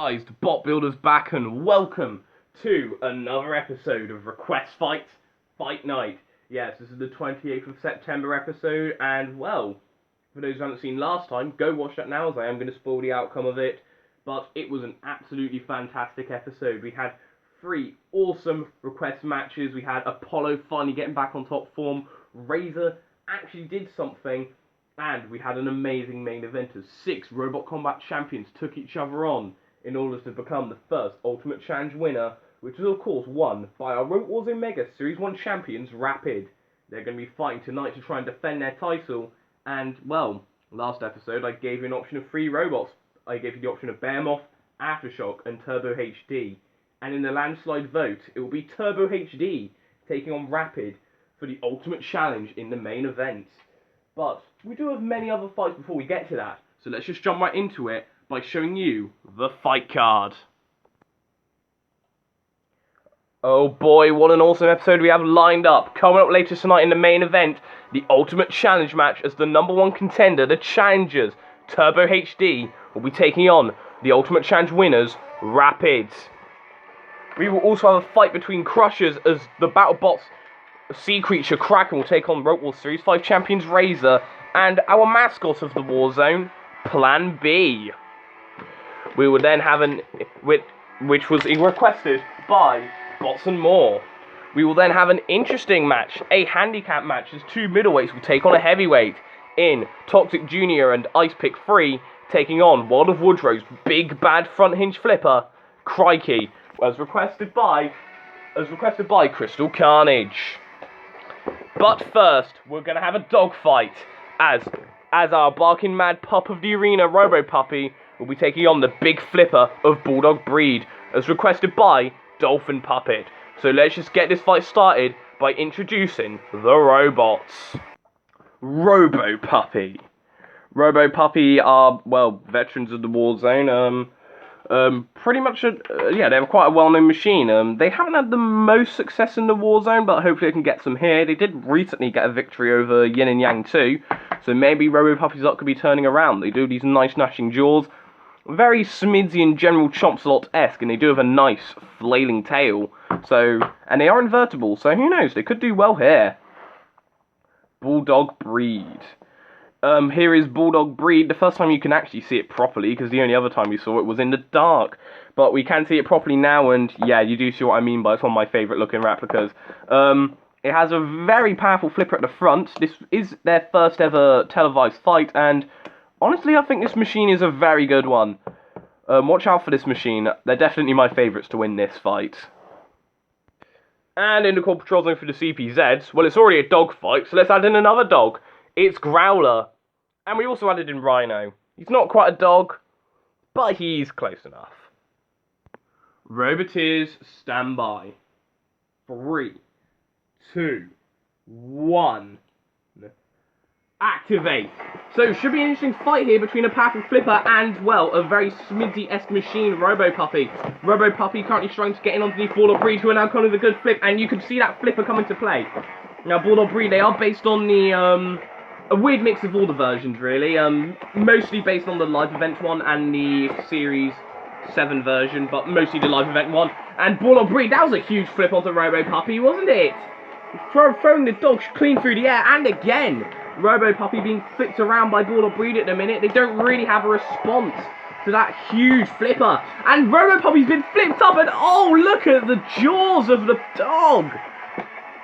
Guys, the Bot Builder's back and welcome to another episode of Request Fight Night. Yes, this is the 28th of September episode, and well, for those who haven't seen last time, go watch that now as I am going to spoil the outcome of it. But it was an absolutely fantastic episode. We had 3 awesome request matches. We had Apollo finally getting back on top form. Razor actually did something. And we had an amazing main event as 6 Robot Combat champions took each other on in order to become the first Ultimate Challenge winner, which was of course won by our Robot Wars Omega Series 1 champions, Rapid. They're going to be fighting tonight to try and defend their title, and well, last episode I gave you an option of 3 robots. I gave you the option of Behemoth, Aftershock, and Turbo HD. And in the landslide vote, it will be Turbo HD taking on Rapid for the Ultimate Challenge in the main event. But we do have many other fights before we get to that, so let's just jump right into it by showing you the fight card. Oh boy, what an awesome episode we have lined up. Coming up later tonight in the main event, the Ultimate Challenge match as the #1 contender, the Challengers, Turbo HD, will be taking on the Ultimate Challenge winners, Rapids. We will also have a fight between Crushers as the BattleBots Sea Creature Kraken will take on Robot Wars Series 5 champions Razor and our mascot of the Warzone, Plan B. We will then have which was requested by Bots and More. We will then have an interesting match, a handicap match, as 2 middleweights will take on a heavyweight in Toxic Jr. and Ice Pick 3 taking on World of Woodrow's big bad front hinge flipper, Crikey, as requested by Crystal Carnage. But first, we're going to have a dogfight as our barking mad pup of the arena, Robo Puppy, will be taking on the big flipper of Bulldog Breed, as requested by Dolphin Puppet. So let's just get this fight started by introducing the robots. Robo Puppy. Robo Puppy are, well, veterans of the Warzone. Pretty much, they're quite a well-known machine. They haven't had the most success in the Warzone, but hopefully they can get some here. They did recently get a victory over Yin and Yang 2, so maybe Robo Puppy's luck could be turning around. They do these nice gnashing jaws, very Smidzy and General Chompslot-esque, and they do have a nice flailing tail. And they are invertible, so who knows, they could do well here. Bulldog Breed. Here is Bulldog Breed, the first time you can actually see it properly, because the only other time you saw it was in the dark. But we can see it properly now, and yeah, you do see what I mean by it's one of my favourite looking replicas. It has a very powerful flipper at the front. This is their first ever televised fight, and honestly, I think this machine is a very good one. Watch out for this machine. They're definitely my favourites to win this fight. And in the core patrol zone for the CPZs, well, it's already a dog fight, so let's add in another dog. It's Growler. And we also added in Rhino. He's not quite a dog, but he's close enough. Roboteers, stand by. 3, 2, 1. Activate. So, should be an interesting fight here between a powerful flipper and, well, a very Smidzy-esque machine, Robo Puppy. Robo Puppy currently struggling to get in underneath Bulldog Breed, who are now coming with a good flip, and you can see that flipper come into play. Now, Bulldog Breed, they are based on the, a weird mix of all the versions, really. Mostly based on the live event one and the Series 7 version, but mostly the live event one. And Bulldog Breed, that was a huge flip onto Robo Puppy, wasn't it? Throwing the dog clean through the air, and again, Robo Puppy being flipped around by Bulldog Breed at the minute. They don't really have a response to that huge flipper. And Robo Puppy's been flipped up, and oh, look at the jaws of the dog.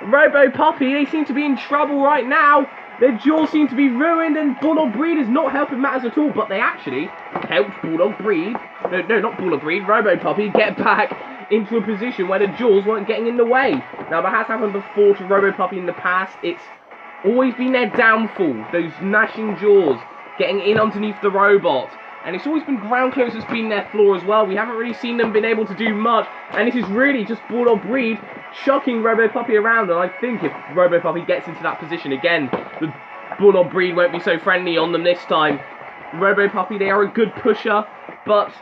Robo Puppy, they seem to be in trouble right now. Their jaws seem to be ruined, and Bulldog Breed is not helping matters at all, but they actually helped Bulldog Breed, no, not Bulldog Breed, Robo Puppy, get back into a position where the jaws weren't getting in the way. Now, that has happened before to Robo Puppy in the past. It's always been their downfall, those gnashing jaws, getting in underneath the robot. And it's always been ground clearance that's been their flaw as well. We haven't really seen them been able to do much, and this is really just Bulldog Breed shocking Robo Puppy around, and I think if Robo Puppy gets into that position again, the Bulldog Breed won't be so friendly on them this time. Robo Puppy, they are a good pusher, but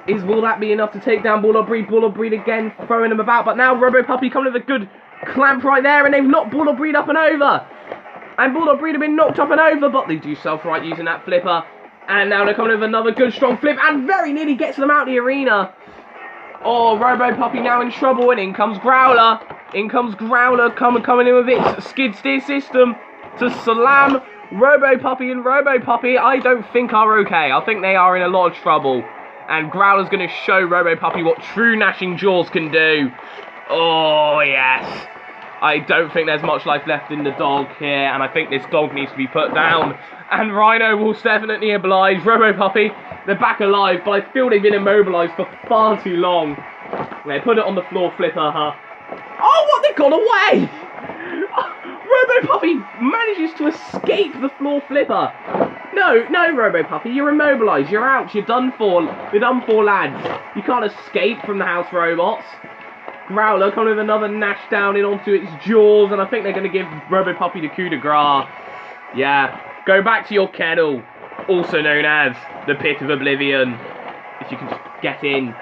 will that be enough to take down Bulldog Breed? Bulldog Breed again throwing them about, but now Robo Puppy coming with a good clamp right there, and they've knocked Bulldog Breed up and over. And Bulldog Breed have been knocked up and over, but they do self-right using that flipper. And now they're coming with another good strong flip and very nearly gets them out of the arena. Oh, Robo Puppy now in trouble, and in comes Growler. In comes Growler coming in with its skid steer system to slam Robo Puppy, and Robo Puppy I don't think are okay. I think they are in a lot of trouble. And Growler's going to show Robo Puppy what true gnashing jaws can do. Oh, yes. I don't think there's much life left in the dog here, and I think this dog needs to be put down. And Rhino will definitely oblige. Robo Puppy, they're back alive, but I feel they've been immobilised for far too long. They put it on the floor flipper, huh? Oh, what? They've gone away! Robo Puppy manages to escape the floor flipper. No, Robo Puppy, you're immobilised. You're out. You're done for. You're done for, lads. You can't escape from the house robots. Growler coming with another Gnash down in onto its jaws, and I think they're going to give Robo Puppy the coup de grace. Yeah, go back to your kennel, also known as the Pit of Oblivion. If you can just get in.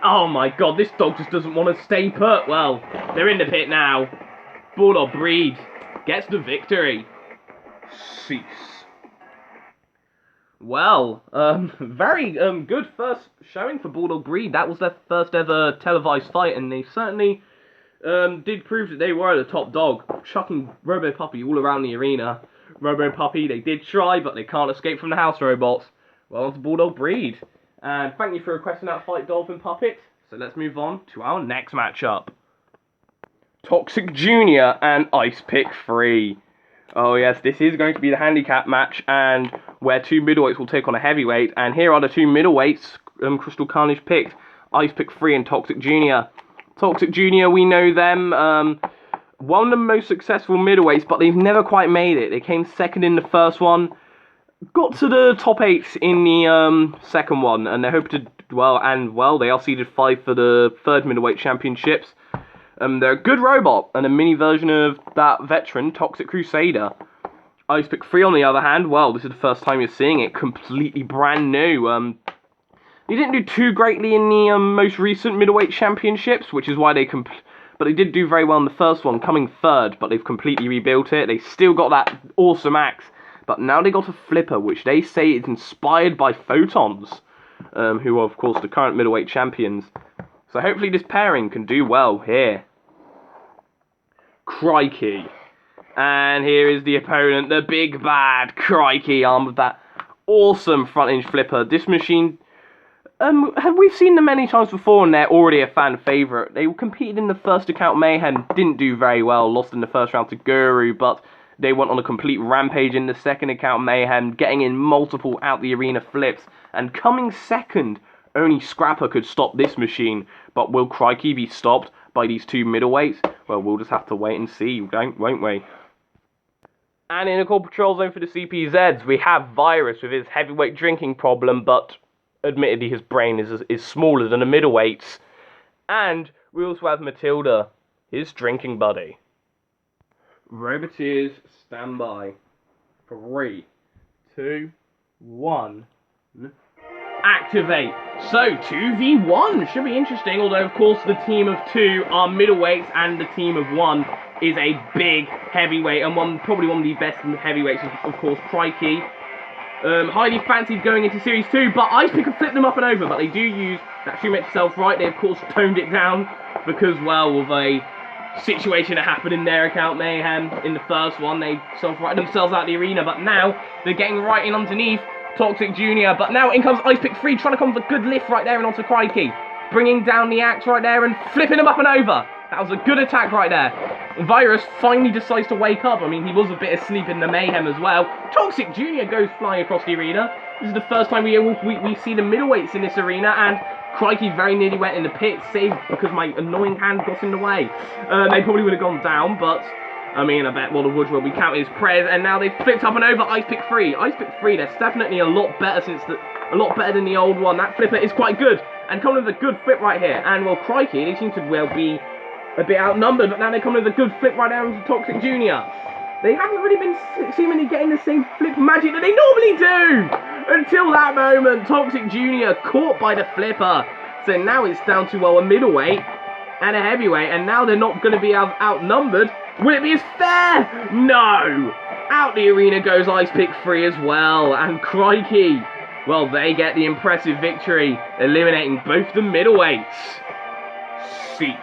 Oh my god, this dog just doesn't want to stay put. Well, they're in the pit now. Bulldog Breed gets the victory. Cease. Well, very good first showing for Bulldog Breed. That was their first ever televised fight, and they certainly did prove that they were the top dog, chucking Robo Puppy all around the arena. Robo Puppy, they did try, but they can't escape from the house robots. Well, it's Bulldog Breed. And thank you for requesting that fight, Dolphin Puppet. So let's move on to our next matchup. Toxic Jr. and Ice Pick 3. Oh yes, this is going to be the handicap match, and where two middleweights will take on a heavyweight. And here are the two middleweights Crystal Carnage picked. Ice Pick 3 and Toxic Jr. Toxic Jr., we know them. One of the most successful middleweights, but they've never quite made it. They came second in the first one, got to the top 8 in the second one, and they hope to, well, they are seeded 5 for the third middleweight championships. They're a good robot, and a mini version of that veteran, Toxic Crusader. Ice Pick 3, on the other hand, well, this is the first time you're seeing it, completely brand new. They didn't do too greatly in the most recent middleweight championships, which is why but they did do very well in the first one, coming third, but they've completely rebuilt it. They still got that awesome axe, but now they got a flipper, which they say is inspired by Photons, who are, of course, the current middleweight champions. So hopefully this pairing can do well here. Crikey. And here is the opponent, the big bad Crikey, armed with that awesome front hinge flipper. This machine, we've seen them many times before, and they're already a fan favourite. They competed in the first account Mayhem, didn't do very well, lost in the first round to Guru, but they went on a complete rampage in the second account Mayhem, getting in multiple out the arena flips, and coming second. Only Scrapper could stop this machine, but will Crikey be stopped by these two middleweights? Well, we'll just have to wait and see, won't we? And in a core patrol zone for the CPZs, we have Virus with his heavyweight drinking problem, but admittedly his brain is smaller than a middleweight's. And we also have Matilda, his drinking buddy. Roboteers, stand by. 3, 2, 1... activate. So 2v1 should be interesting, although of course the team of 2 are middleweights and the team of 1 is a big heavyweight, and probably one of the best heavyweights is of course Crikey. Highly fancied going into series 2, but Ice Pick have flipped them up and over, but they do use that Shoemaker self-right. They of course toned it down because, well, of a situation that happened in their account Mayhem in the first one. They self-righted themselves out of the arena, but now they're getting right in underneath Toxic Jr., but now in comes Ice Pick 3, trying to come with a good lift right there and onto Crikey. Bringing down the axe right there and flipping him up and over. That was a good attack right there. Virus finally decides to wake up. I mean, he was a bit asleep in the Mayhem as well. Toxic Jr. goes flying across the arena. This is the first time we see the middleweights in this arena, and Crikey very nearly went in the pit, saved because my annoying hand got in the way. They probably would have gone down, but I mean, I bet World of Woods will be counting his prayers, and now they've flipped up and over Ice Pick 3. Ice Pick 3, that's definitely a lot better than the old one. That flipper is quite good, and coming with a good flip right here. And well, Crikey, they seem to well be a bit outnumbered, but now they come with a good flip right down to Toxic Jr. They haven't really been seemingly getting the same flip magic that they normally do until that moment. Toxic Jr. caught by the flipper. So now it's down to, well, a middleweight and a heavyweight, and now they're not going to be outnumbered. Will it be as fair? No! Out the arena goes Ice Pick 3 as well, and crikey, well, they get the impressive victory, eliminating both the middleweights. Cease.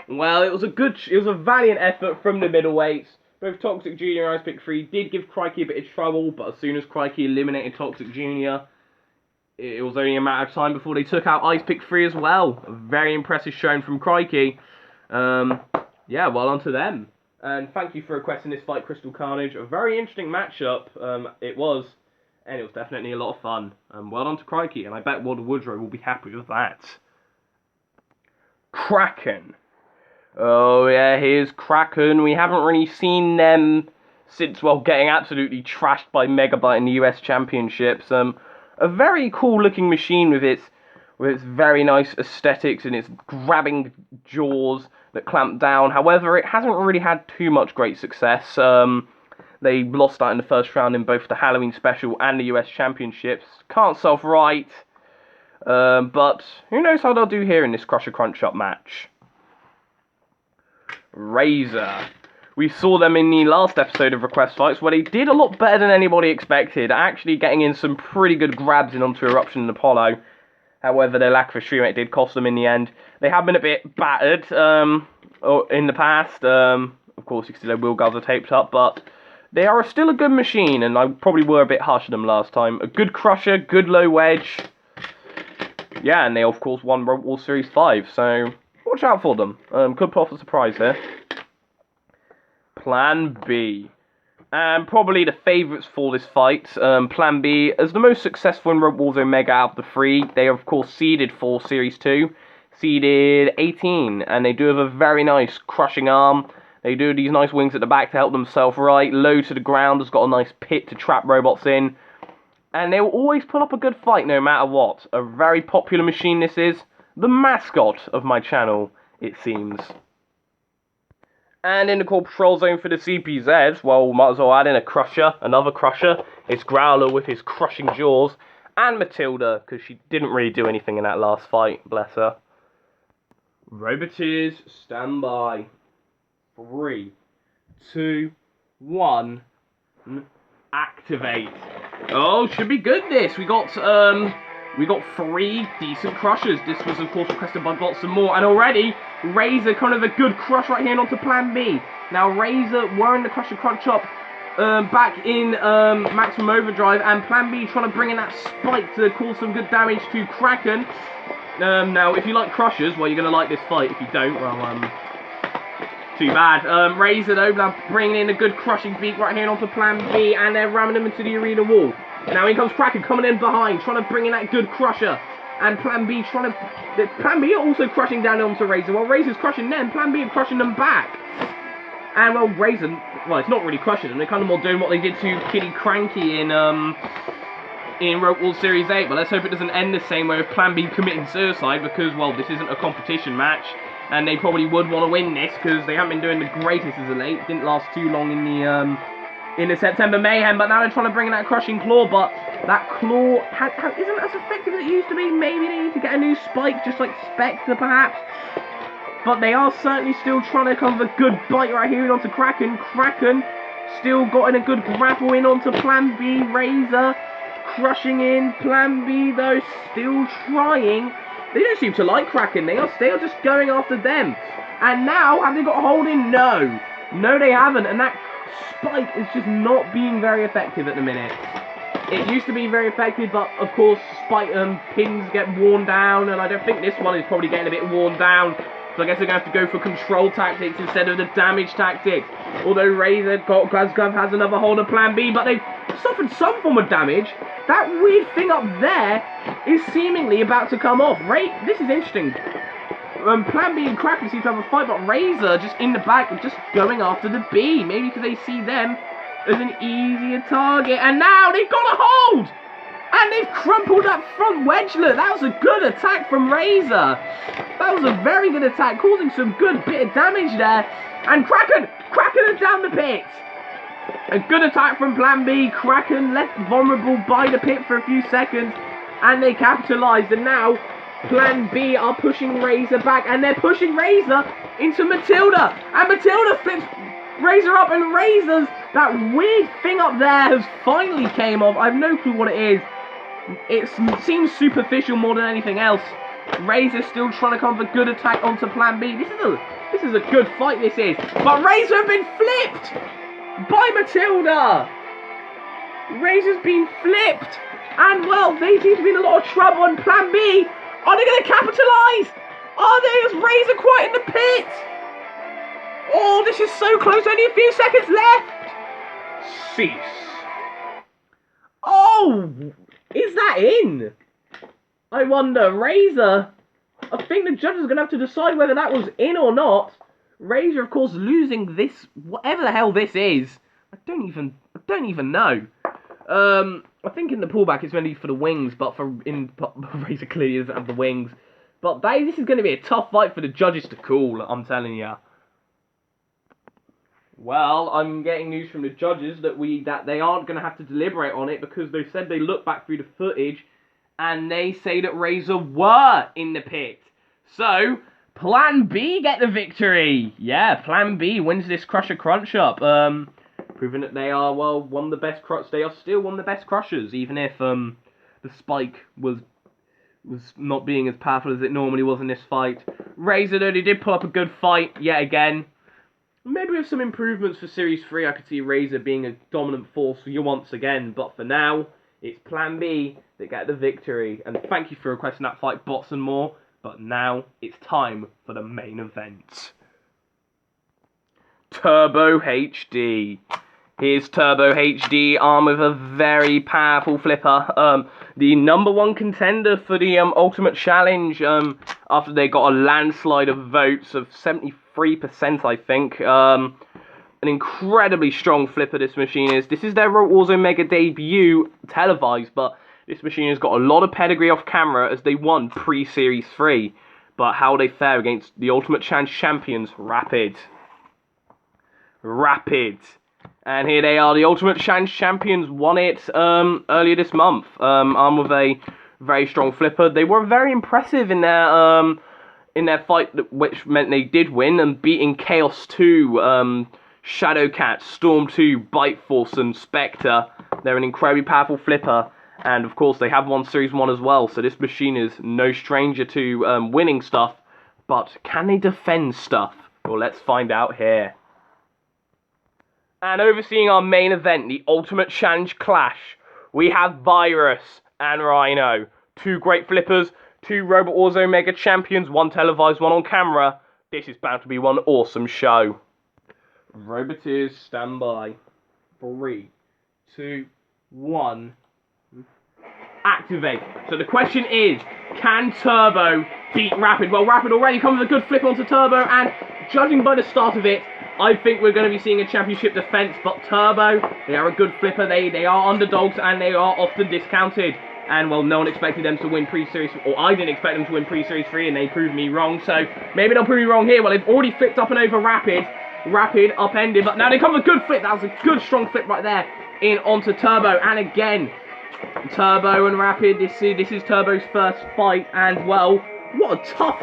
Well, it was a valiant effort from the middleweights. Both Toxic Jr. and Ice Pick 3 did give Crikey a bit of trouble, but as soon as Crikey eliminated Toxic Jr., it was only a matter of time before they took out Ice Pick 3 as well. A very impressive showing from Crikey. Yeah, well done to them. And thank you for requesting this fight, Crystal Carnage. A very interesting matchup, it was. And it was definitely a lot of fun. Well done to Crikey, and I bet World of Woodrow will be happy with that. Kraken. Oh yeah, here's Kraken. We haven't really seen them since, well, getting absolutely trashed by Megabyte in the US Championships. A very cool looking machine with its very nice aesthetics and its grabbing jaws that clamp down. However, it hasn't really had too much great success. They lost out in the first round in both the Halloween Special and the US Championships. Can't self-right, but who knows how they'll do here in this Crusher Crunch Up match. Razor. We saw them in the last episode of Request Fights, where they did a lot better than anybody expected, actually getting in some pretty good grabs in onto Eruption and Apollo. However, their lack of a streammate did cost them in the end. They have been a bit battered in the past. Of course, you can see their wheel guards are taped up, but they are still a good machine, and I probably were a bit harsh on them last time. A good crusher, good low wedge. Yeah, and they, of course, won Road War Series 5, so watch out for them. Could pull off a surprise here. Plan B. And probably the favourites for this fight. Plan B, as the most successful in Road Wars Omega out of the three, they are, of course, seeded for Series 2. Seeded 18, and they do have a very nice crushing arm. They do these nice wings at the back to help them self-right. Low to the ground, has got a nice pit to trap robots in. And they will always put up a good fight no matter what. A very popular machine this is. The mascot of my channel, it seems. And in the core patrol zone for the CPZs, well, might as well add in a crusher, another crusher. It's Growler with his crushing jaws. And Matilda, because she didn't really do anything in that last fight, bless her. Roboteers, stand by. 3, 2, 1, activate. Oh, should be good this. We got 3 decent crushers. This was, of course, requested by Lots and More. And already, Razor kind of a good crush right here onto Plan B. Now, Razor were in the Crusher Crunch Up back in Maximum Overdrive. And Plan B trying to bring in that spike to cause some good damage to Kraken. Now, if you like crushers, well, you're going to like this fight. If you don't, well, too bad. Razor, though, now bringing in a good crushing beat right here onto Plan B. And they're ramming them into the arena wall. Now in comes Kraken coming in behind, trying to bring in that good crusher. And Plan B trying to... Plan B are also crushing down onto Razor. While Razor's crushing them, Plan B are crushing them back. And, well, Razor... Well, it's not really crushing them. They're kind of more doing what they did to Kitty Cranky in Road War Series 8. But let's hope it doesn't end the same way with Plan B committing suicide. Because, well, this isn't a competition match. And they probably would want to win this. Because they haven't been doing the greatest as of late. Didn't last too long in the September Mayhem, but now they're trying to bring in that crushing claw, but that claw isn't as effective as it used to be. Maybe they need to get a new spike, just like Spectre, perhaps. But they are certainly still trying to come with a good bite right here onto Kraken. Kraken still got in a good grapple in onto Plan B. Razor crushing in. Plan B, though, still trying. They don't seem to like Kraken. They are just going after them. And now, have they got a hold in? No. No, they haven't. And that spike is just not being very effective at the minute. It used to be very effective, but of course spike pins get worn down, and I don't think this one is probably getting a bit worn down. So I guess they're going to have to go for control tactics instead of the damage tactics. Although Razor Glazgov has another hold of Plan B, but they've suffered some form of damage. That weird thing up there is seemingly about to come off. This is interesting. Plan B and Kraken seem to have a fight, but Razor just in the back and just going after the B. Maybe because they see them as an easier target. And now they've got a hold! And they've crumpled that front wedgelet. That was a good attack from Razor. That was a very good attack, causing some good bit of damage there. And Kraken are down the pit. A good attack from Plan B. Kraken left vulnerable by the pit for a few seconds. And they capitalised. And now Plan B are pushing Razor back, and they're pushing Razor into Matilda, and Matilda flips Razor up, and Razor's, that weird thing up there has finally came off. I have no clue what it is. It seems superficial more than anything else. Razor still trying to come with a good attack onto Plan B. This is a good fight, this is. But Razor have been flipped by Matilda. Razor's been flipped. And, well, they seem to be in a lot of trouble on Plan B. Are they going to capitalise? Are they? Is Razor quite in the pit? Oh, this is so close. Only a few seconds left. Cease. Oh, is that in? I wonder. Razor. I think the judges are going to have to decide whether that was in or not. Razor, of course, losing this, whatever the hell this is. I don't even know. I think in the pullback it's only for the wings, but Razor clearly doesn't have the wings. But this is going to be a tough fight for the judges to call, I'm telling you. Well, I'm getting news from the judges that they aren't going to have to deliberate on it because they said they look back through the footage and they say that Razor were in the pit. So, Plan B get the victory. Yeah, Plan B wins this Crusher Crunch Up. Proving that they are, well, one of the best they are still one of the best Crushers, even if the spike was not being as powerful as it normally was in this fight. Razor, though, they did put up a good fight yet again. Maybe with some improvements for Series 3, I could see Razor being a dominant force once again. But for now, it's Plan B that get the victory. And thank you for requesting that fight, Bots and more. But now, it's time for the main event. Turbo HD. Here's Turbo HD armed with a very powerful flipper. The number one contender for the Ultimate Challenge after they got a landslide of votes of 73%, I think. An incredibly strong flipper this machine is. This is their Robot Wars Omega debut televised, but this machine has got a lot of pedigree off camera as they won pre-Series 3. But how they fare against the Ultimate Challenge champions, Rapid. And here they are, the Ultimate Challenge champions won it earlier this month, armed with a very strong flipper. They were very impressive in their fight, which meant they did win, and beating Chaos 2, Shadowcat, Storm 2, Bite Force, and Spectre. They're an incredibly powerful flipper, and of course they have won Series 1 as well, so this machine is no stranger to winning stuff, but can they defend stuff? Well, let's find out here. And overseeing our main event, the Ultimate Challenge Clash, we have Virus and Rhino. Two great flippers, two Robot Wars Omega champions, one televised, one on camera. This is bound to be one awesome show. Roboteers, stand by. 3, 2, 1. Activate. So the question is, can Turbo beat Rapid? Well, Rapid already comes with a good flip onto Turbo, and judging by the start of it, I think we're going to be seeing a championship defense, but Turbo, they are a good flipper, they are underdogs, and they are often discounted. And, well, no one expected them to win pre-series, or I didn't expect them to win pre-series 3, and they proved me wrong, so maybe they'll prove me wrong here. Well, they've already flipped up and over Rapid, upended, but now they come with a good flip. That was a good, strong flip right there, in onto Turbo, and again, Turbo and Rapid, this is Turbo's first fight, and, well, what a tough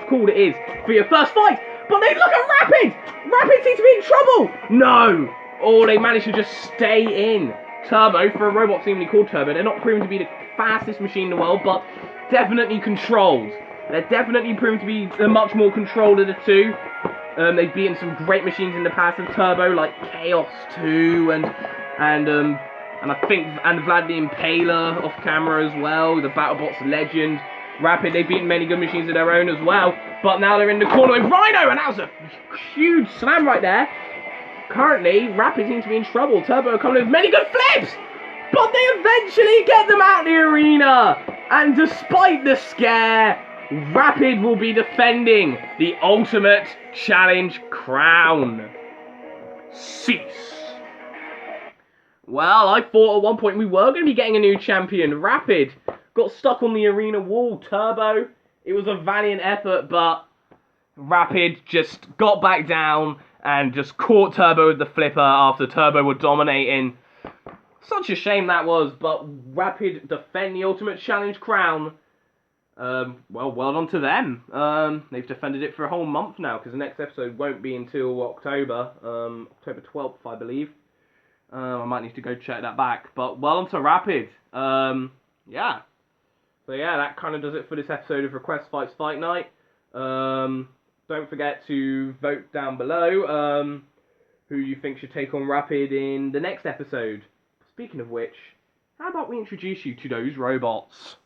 call it is for your first fight. But they look at Rapid! Rapid seems to be in trouble! No! Oh, they managed to just stay in. Turbo, for a robot seemingly called Turbo, they're not proven to be the fastest machine in the world, but definitely controlled. They're definitely proven to be much more controlled of the two. They've beaten some great machines in the past of Turbo, like Chaos 2, and I think Vlad the Impaler off camera as well, the BattleBots legend. Rapid, they've beaten many good machines of their own as well, but now they're in the corner with Rhino, and that was a huge slam right there. Currently, Rapid seems to be in trouble. Turbo are coming with many good flips, but they eventually get them out of the arena. And despite the scare, Rapid will be defending the Ultimate Challenge crown. Cease. Well, I thought at one point we were going to be getting a new champion. Rapid got stuck on the arena wall. Turbo, it was a valiant effort, but Rapid just got back down and just caught Turbo with the flipper after Turbo were dominating. Such a shame that was, but Rapid defend the Ultimate Challenge crown. Well done to them. They've defended it for a whole month now, because the next episode won't be until October, October 12th, I believe. I might need to go check that back, but well done to Rapid. Yeah. So yeah, that kind of does it for this episode of Request Fights Fight Night. Don't forget to vote down below who you think should take on Rapid in the next episode. Speaking of which, how about we introduce you to those robots?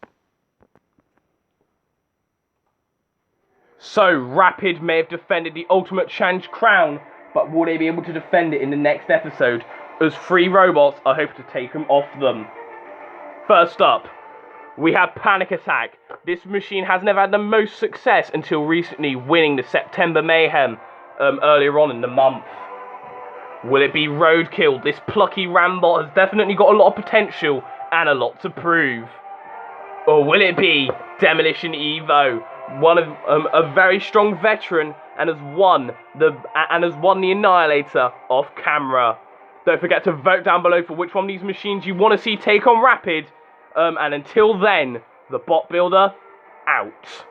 So, Rapid may have defended the Ultimate Challenge crown, but will they be able to defend it in the next episode, as 3 robots are hoping to take them off them? First up, we have Panic Attack. This machine has never had the most success until recently winning the September Mayhem earlier on in the month. Will it be Roadkill? This plucky Rambot has definitely got a lot of potential and a lot to prove. Or will it be Demolition Evo? One of a very strong veteran and has won the Annihilator off camera. Don't forget to vote down below for which one of these machines you want to see take on Rapid. And until then, the Bot Builder out.